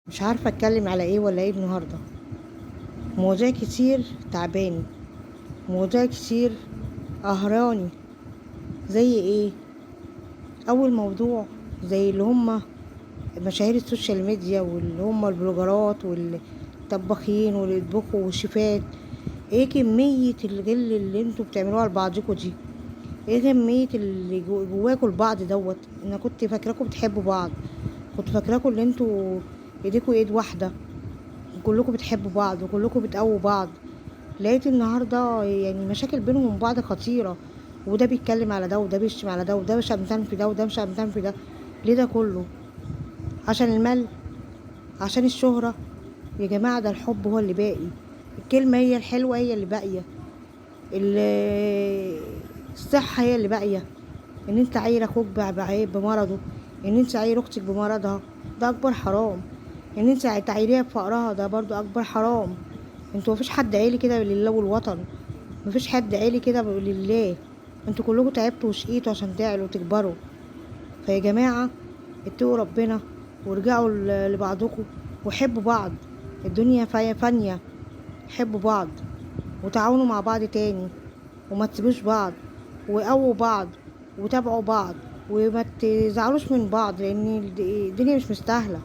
مش عارفة اتكلم على ايه ولا ايه النهاردة. مواضيع كتير تعباني، مواضيع كتير قهراني. زي ايه؟ اول موضوع زي اللي هما مشاهير السوشيال ميديا، واللي هما البلوجرات والطباخين واللي يطبخوا والشيفات. ايه كمية الغل اللي انتوا بتعملوها لبعضكوا دي؟ ايه كمية اللي جواكوا البعض دوت؟ انا كنت فاكراكوا بتحبوا بعض، كنت فاكراكوا اللي انتوا ايديكوا ايد واحدة، كلكم بتحبوا بعض وكلكم بتقووا بعض. لقيت النهارده يعني مشاكل بينهم وبين بعض خطيره، وده بيتكلم على ده وده بيشتم على ده وده مش شمتان في ده وده مش شمتان في ده. ليه ده كله؟ عشان المال؟ عشان الشهره؟ يا جماعه ده الحب هو اللي باقي، الكلمه هي الحلوه هي اللي باقيه، الصحه هي اللي باقيه. ان انت عاير اخوك بعيب بمرضه، ان انت عاير اختك بمرضها، ده اكبر حرام. ان انت تعايريها بفقرها ده برضو اكبر حرام. انتوا مفيش حد عيلي كده لله والوطن، مفيش حد عيلي كده لله. انتوا كلكم تعبتوا وشقيتوا عشان تعلوا وتكبروا. فيا جماعة اتقوا ربنا وارجعوا لبعضكم وحبوا بعض. الدنيا فانية. حبوا بعض وتعاونوا مع بعض تاني، وما تسيبوش بعض، وقووا بعض وتابعوا بعض، وما تزعلوش من بعض، لان الدنيا مش مستاهله.